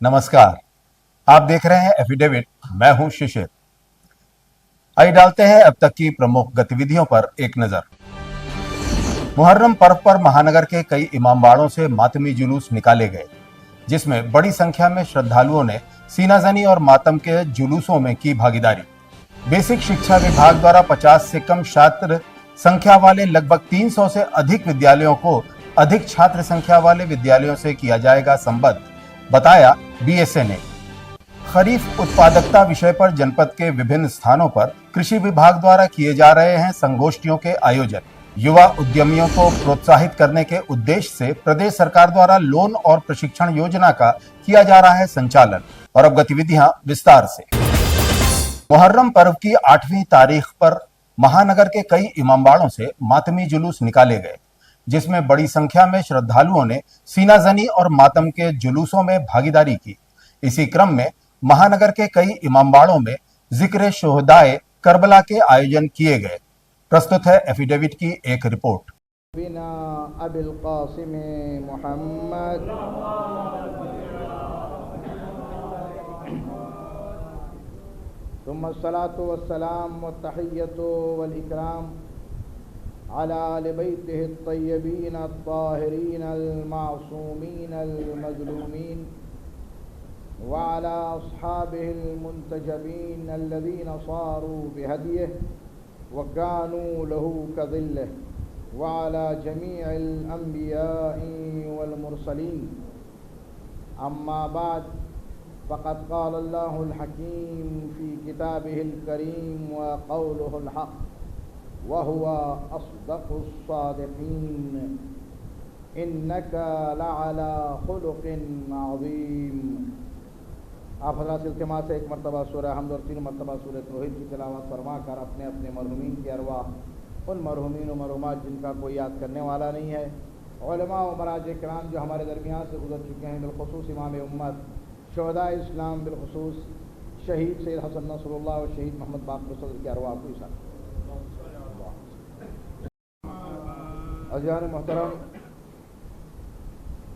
नमस्कार। आप देख रहे हैं एफिडेविट। मैं हूं शिशिर। आइए डालते हैं अब तक की प्रमुख गतिविधियों पर एक नजर। मुहर्रम पर्व पर महानगर के कई इमामबाड़ों से मातमी जुलूस निकाले गए, जिसमें बड़ी संख्या में श्रद्धालुओं ने सीनाजनी और मातम के जुलूसों में की भागीदारी। बेसिक शिक्षा विभाग द्वारा 50 से कम छात्र संख्या वाले लगभग 300 से अधिक विद्यालयों को अधिक छात्र संख्या वाले विद्यालयों से किया जाएगा संबद्ध, बताया बीएसए ने। खरीफ उत्पादकता विषय पर जनपद के विभिन्न स्थानों पर कृषि विभाग द्वारा किए जा रहे हैं संगोष्ठियों के आयोजन। युवा उद्यमियों को प्रोत्साहित करने के उद्देश्य से प्रदेश सरकार द्वारा लोन और प्रशिक्षण योजना का किया जा रहा है संचालन। और अब गतिविधियां विस्तार से। मुहर्रम पर्व की 8वीं तारीख पर महानगर के कई इमामबाड़ों से मातमी जुलूस निकाले गए, जिसमें बड़ी संख्या में श्रद्धालुओं ने सीनाजनी और मातम के जुलूसों में भागीदारी की। इसी क्रम में महानगर के कई इमामबाड़ों में जिक्र शोहदाए करबला के आयोजन किए गए। प्रस्तुत है एफिडेविट की एक रिपोर्ट। बिना अबिल कासिम मोहम्मद तुम्मस्सलातु वस्सलाम व तहिय्यतु वल इकराम अला अहले बैतिहि अत्तय्यबीन अत्ताहिरीन अल-मासूमीन अल-मज़लूमीन व अला अस्हाबिहिल मुंतजबीन अल्लज़ीन सारू बिहदियिहि व कानू लहू कज़िल्लिहि व अला जमीइल अंबिया'i वल मुरसलीन। अम्मा बाद फ़क़द क़ाल अल्लाहुल हकीम फ़ी किताबिहिल करीम व क़ौलुहुल हक़ व हुवा अस्दक़ुस सादिक़ीन इन्नका लअला ख़ुलुक़िन अज़ीम। आप हज़रात से इल्तिमास है एक मरतबा सूरह हमद और 3 मरतबा सूरह तौहीद की तिलावत फरमा कर अपने अपने मरहूमीन की अरवाह, उन मरहूमीन और मरहूमात जिनका कोई याद करने वाला नहीं है, उलमा व मराज किराम जो हमारे दरमियान से गुजर चुके हैं, बिलखुसूस इमाम उम्मत शुहदा इस्लाम, बिलखुसूस शहीद सैयद हसन नसरुल्लाह और शहीद मोहम्मद बाक़र सदर की अरवाह को इशारा। अज़ीज़ान मोहतरम,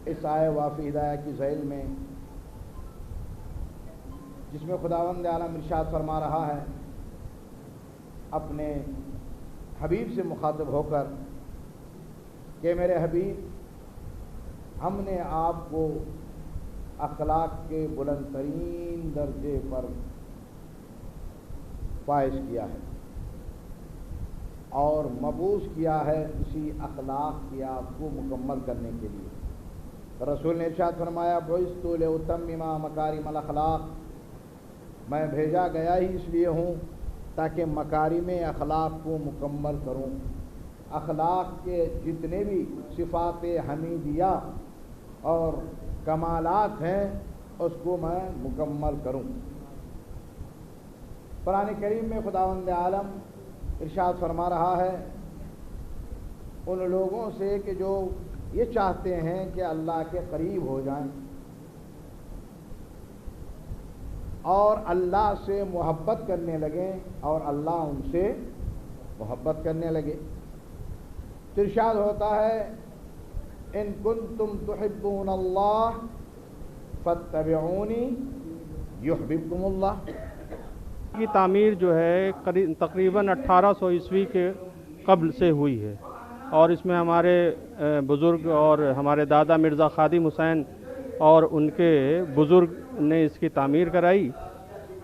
इस आए वाफ़ी हिदाया की ज़ैल में जिसमें खुदावंद आलम इरशाद फरमा रहा है अपने हबीब से मुखातब होकर कि मेरे हबीब, हमने आपको अखलाक के बुलंद तरीन दर्जे पर फाइज किया है और मबूस किया है इसी अखलाक की आपको मुकम्मल करने के लिए। रसूल ने इरशाद फरमाया, बुइस्तु लिउतम्मिमा मकारिमल अखलाक, मैं भेजा गया ही इसलिए हूँ ताकि मकारिम अखलाक को मुकम्मल करूँ। अखलाक के जितने भी सिफ़ात हमीदिया और कमालात हैं उसको मैं मुकम्मल करूँ। कुरान करीम में खुदावंद आलम इरशाद फरमा रहा है उन लोगों से कि जो ये चाहते हैं कि अल्लाह के करीब हो जाएं और अल्लाह से मोहब्बत करने लगें और अल्लाह उनसे मोहब्बत करने लगे। तो इरशाद होता है, इन कुंतुम तुहिब्बूनल्लाह फत्तबिऊनी युहबिबकुमुल्लाह। की तामीर जो है तकरीबन 1800 ईस्वी के कब्ल से हुई है और इसमें हमारे बुज़ुर्ग और हमारे दादा मिर्ज़ा ख़ादिम हुसैन और उनके बुज़ुर्ग ने इसकी तामीर कराई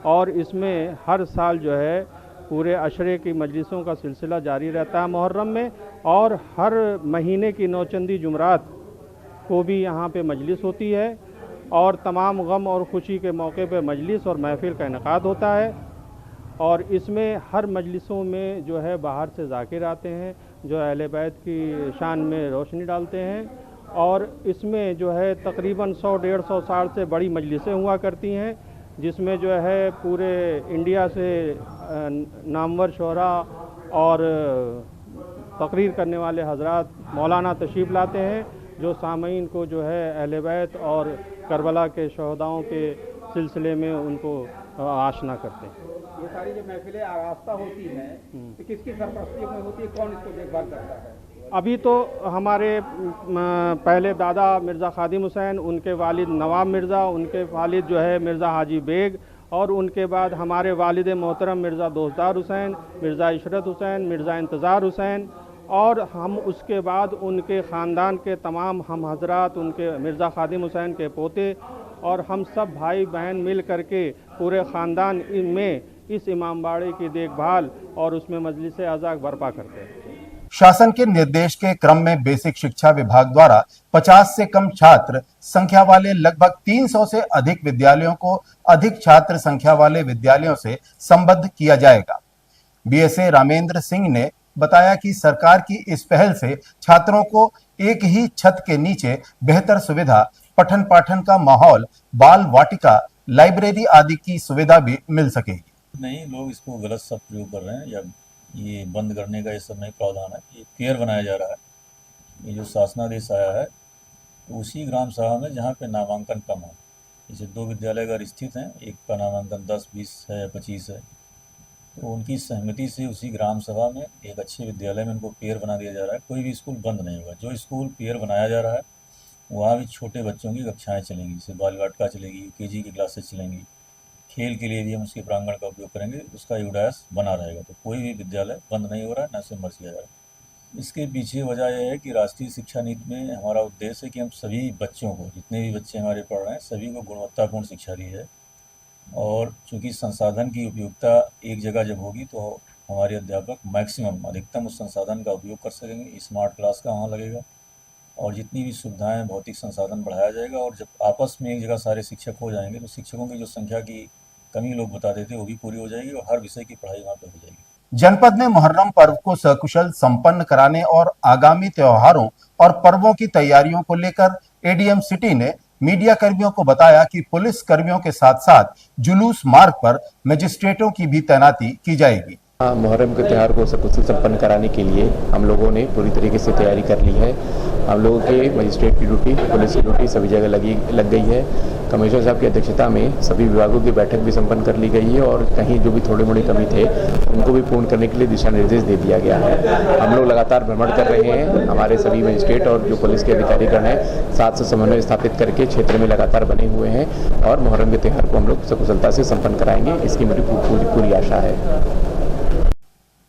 और इसमें हर साल जो है पूरे अशरे की मजलिसों का सिलसिला जारी रहता है मुहर्रम में, और हर महीने की नौचंदी जुमरात को भी यहाँ पे मजलिस होती है और तमाम गम और खुशी के मौके पे मजलिस और महफिल का इनेकाद होता है। और इसमें हर मजलिसों में जो है बाहर से ज़ाकिर आते हैं जो अहले बैत की शान में रोशनी डालते हैं, और इसमें जो है तकरीबन 100-150 साल से बड़ी मजलिसें हुआ करती हैं जिसमें जो है पूरे इंडिया से नामवर शोहरा और तकरीर करने वाले हजरात मौलाना तशरीफ़ लाते हैं जो सामीन को जो है अहले बैत और करबला के शहदाओं के सिलसिले में उनको आशना करते हैं। ये सारी जो महफिलें आरास्ता होती हैं तो किसकी सरपरस्ती में होती है, कौन इसको देखभाल करता है? अभी तो हमारे पहले दादा मिर्ज़ा खादिम हुसैन, उनके वालिद नवाब मिर्ज़ा, उनके वालिद जो है मिर्ज़ा हाजी बेग, और उनके बाद हमारे वालिद मोहतरम मिर्ज़ा दोस्तदार हुसैन, मिर्ज़ा इशरत हुसैन, मिर्ज़ा इंतज़ार हुसैन, और हम उसके बाद उनके ख़ानदान के तमाम हम हजरात, उनके मिर्ज़ा खादिम हुसैन के पोते और हम सब भाई बहन मिल करके पूरे ख़ानदान में इस इमामबाड़े की देखभाल और उसमें मजलिस अज़ा बर्पा करते हैं। शासन के निर्देश के क्रम में बेसिक शिक्षा विभाग द्वारा 50 से कम छात्र संख्या वाले लगभग 300 से अधिक विद्यालयों को अधिक छात्र संख्या वाले विद्यालयों से संबद्ध किया जाएगा। बीएसए रामेंद्र सिंह ने बताया कि सरकार की इस पहल से छात्रों को एक ही छत के नीचे बेहतर सुविधा, पठन पाठन का माहौल, बाल वाटिका, लाइब्रेरी आदि की सुविधा भी मिल सकेगी। नहीं, लोग इसको गलत सब प्रयोग कर रहे हैं, या ये बंद करने का ये सब नहीं प्रावधान है। ये पेयर बनाया जा रहा है। ये जो शासनादेश आया है तो उसी ग्राम सभा में जहाँ पे नामांकन कम हो, जैसे 2 विद्यालय अगर स्थित हैं, एक का नामांकन 10, 20 है या 25 है, तो उनकी सहमति से उसी ग्राम सभा में एक अच्छे विद्यालय में उनको पेयर बना दिया जा रहा है। कोई भी स्कूल बंद नहीं होगा। जो स्कूल पेयर बनाया जा रहा है वहाँ भी छोटे बच्चों की कक्षाएँ चलेंगी, जैसे बाल वाटिका चलेगी, यूकेजी की क्लासेस चलेंगी, खेल के लिए भी हम उसके प्रांगण का उपयोग करेंगे, उसका यूडायस बना रहेगा। तो कोई भी विद्यालय बंद नहीं हो रहा है, न से मर्ज किया जा रहा है। इसके पीछे वजह यह है कि राष्ट्रीय शिक्षा नीति में हमारा उद्देश्य है कि हम सभी बच्चों को, जितने भी बच्चे हमारे पढ़ रहे हैं, सभी को गुणवत्तापूर्ण शिक्षा दी है। और चूँकि संसाधन की उपयोगिता एक जगह जब होगी तो हमारे अध्यापक मैक्सिमम अधिकतम उस संसाधन का उपयोग कर सकेंगे। स्मार्ट क्लास का वहाँ लगेगा और जितनी भी सुविधाएं, भौतिक संसाधन बढ़ाया जाएगा। और जब आपस में एक जगह सारे शिक्षक हो जाएंगे तो शिक्षकों की जो संख्या की कमी लोग बता देते वो भी पूरी हो जाएगी और हर विषय की पढ़ाई वहाँ पे हो जाएगी। जनपद में मुहर्रम पर्व को सकुशल संपन्न कराने और आगामी त्योहारों और पर्वों की तैयारियों को लेकर एडीएम सिटी ने मीडिया कर्मियों को बताया कि पुलिस कर्मियों के साथ साथ जुलूस मार्ग पर मजिस्ट्रेटों की भी तैनाती की जाएगी। मुहर्रम के त्यौहार को सकुशल संपन्न कराने के लिए हम लोगों ने पूरी तरीके से तैयारी कर ली है। हम लोगों के मजिस्ट्रेट की ड्यूटी, पुलिस की ड्यूटी सभी जगह लग गई है। कमिश्नर साहब की अध्यक्षता में सभी विभागों की बैठक भी संपन्न कर ली गई है और कहीं जो भी थोड़ी मोड़ी कमी थे उनको भी पूर्ण करने के लिए दिशा निर्देश दे दिया गया है। हम लोग लगातार भ्रमण कर रहे हैं। हमारे सभी मजिस्ट्रेट और जो पुलिस के अधिकारीगण हैं साथ से समन्वय स्थापित करके क्षेत्र में लगातार बने हुए हैं और मुहर्रम के त्यौहार को हम लोग सकुशलता से संपन्न कराएंगे, इसकी मेरी पूरी आशा है।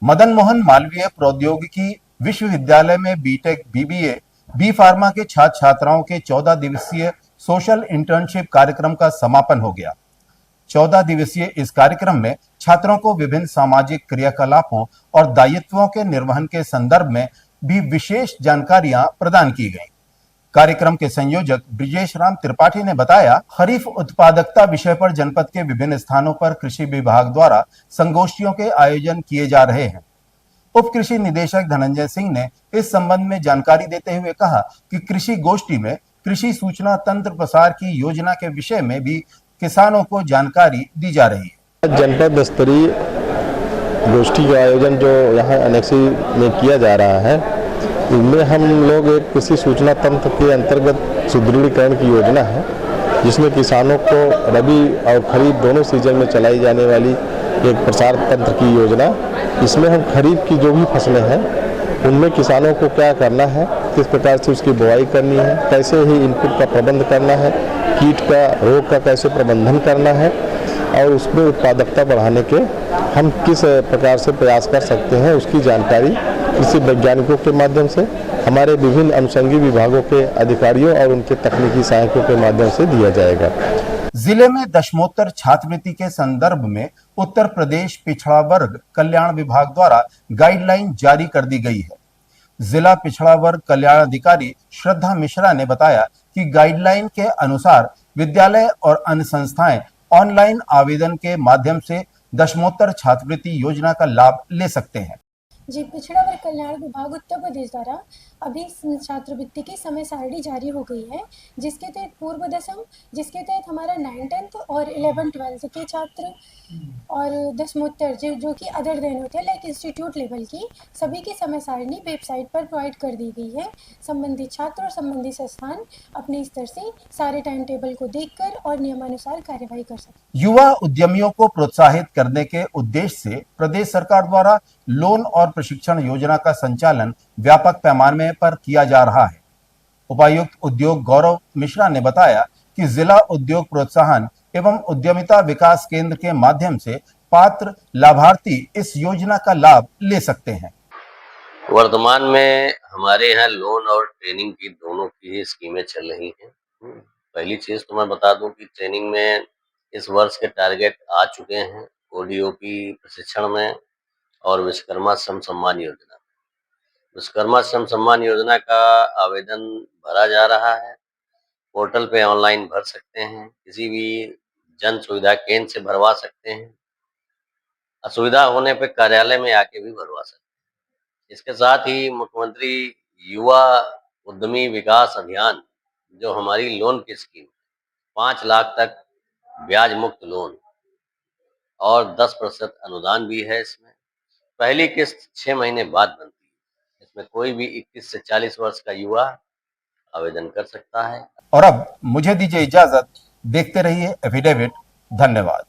मदन मोहन मालवीय प्रौद्योगिकी विश्वविद्यालय में बीटेक, बीबीए, बी फार्मा के छात्र छात्राओं के 14 दिवसीय सोशल इंटर्नशिप कार्यक्रम का समापन हो गया। 14 दिवसीय इस कार्यक्रम में छात्रों को विभिन्न सामाजिक क्रियाकलापों और दायित्वों के निर्वहन के संदर्भ में भी विशेष जानकारियां प्रदान की गईं। कार्यक्रम के संयोजक ब्रिजेश राम त्रिपाठी ने बताया, खरीफ उत्पादकता विषय पर जनपद के विभिन्न स्थानों पर कृषि विभाग द्वारा संगोष्ठियों के आयोजन किए जा रहे हैं। उप कृषि निदेशक धनंजय सिंह ने इस संबंध में जानकारी देते हुए कहा कि कृषि गोष्ठी में कृषि सूचना तंत्र प्रसार की योजना के विषय में भी किसानों को जानकारी दी जा रही है। जनपद स्तरीय गोष्ठी का आयोजन जो यहाँ अनेक्सी में किया जा रहा है, इनमें हम लोग एक कृषि सूचना तंत्र के अंतर्गत सुदृढ़ीकरण की योजना है, जिसमें किसानों को रबी और खरीफ दोनों सीजन में चलाई जाने वाली एक प्रसार तंत्र की योजना। इसमें हम खरीफ की जो भी फसलें हैं उनमें किसानों को क्या करना है, किस प्रकार से उसकी बुआई करनी है, कैसे ही इनपुट का प्रबंध करना है, कीट का रोग का कैसे प्रबंधन करना है और उसमें उत्पादकता बढ़ाने के हम किस प्रकार से प्रयास कर सकते हैं, उसकी जानकारी कृषि वैज्ञानिकों के माध्यम से, हमारे विभिन्न अनुषंगी विभागों के अधिकारियों और उनके तकनीकी सहायकों के माध्यम से दिया जाएगा। जिले में दशमोत्तर छात्रवृत्ति के संदर्भ में उत्तर प्रदेश पिछड़ा वर्ग कल्याण विभाग द्वारा गाइडलाइन जारी कर दी गई है। जिला पिछड़ा वर्ग कल्याण अधिकारी श्रद्धा मिश्रा ने बताया कि गाइडलाइन के अनुसार विद्यालय और अन्य संस्थाएं ऑनलाइन आवेदन के माध्यम से दशमोत्तर छात्रवृत्ति योजना का लाभ ले सकते हैं। जी, पिछड़ा वर्ग कल्याण विभाग उत्तर प्रदेश द्वारा अभी छात्रवृत्ति की समय सारणी जारी हो गई है, जिसके तहत पूर्व दसम, जिसके तहत हमारा 9th 10th और 11th 12th के छात्र और दशमोत्तर जो कि अदर देन होते हैं लाइक इंस्टीट्यूट लेवल की, सभी की समय सारणी वेबसाइट पर प्रोवाइड कर दी गई है। संबंधित छात्र और संबंधित संस्थान अपने स्तर से सारे टाइम टेबल को देखकर और नियमानुसार कार्यवाही कर सकते हैं। युवा उद्यमियों को प्रोत्साहित करने के उद्देश्य से प्रदेश सरकार द्वारा लोन और प्रशिक्षण योजना का संचालन व्यापक पैमाने पर किया जा रहा है। उपायुक्त उद्योग गौरव मिश्रा ने बताया कि जिला उद्योग प्रोत्साहन एवं उद्यमिता विकास केंद्र के माध्यम से पात्र लाभार्थी इस योजना का लाभ ले सकते हैं। वर्तमान में हमारे यहाँ लोन और ट्रेनिंग की दोनों की ही स्कीमें चल रही हैं। पहली चीज तो मैं बता दूं कि ट्रेनिंग में इस वर्ष के टारगेट आ चुके हैं ओडीओपी प्रशिक्षण में और विश्वकर्मा श्रम सम्मान योजना। विश्वकर्मा श्रम सम्मान योजना का आवेदन भरा जा रहा है। पोर्टल पे ऑनलाइन भर सकते हैं, किसी भी जन सुविधा केंद्र से भरवा सकते हैं, असुविधा होने पे कार्यालय में आके भी भरवा सकते हैं। इसके साथ ही मुख्यमंत्री युवा उद्यमी विकास अभियान जो हमारी लोन की स्कीम 5 लाख तक ब्याज मुक्त लोन और 10% अनुदान भी है। इसमें पहली किस्त 6 महीने बाद बनती है। इसमें कोई भी 21 से 40 वर्ष का युवा आवेदन कर सकता है। और अब मुझे दीजिए इजाजत, देखते रहिए एफिडेविट। धन्यवाद।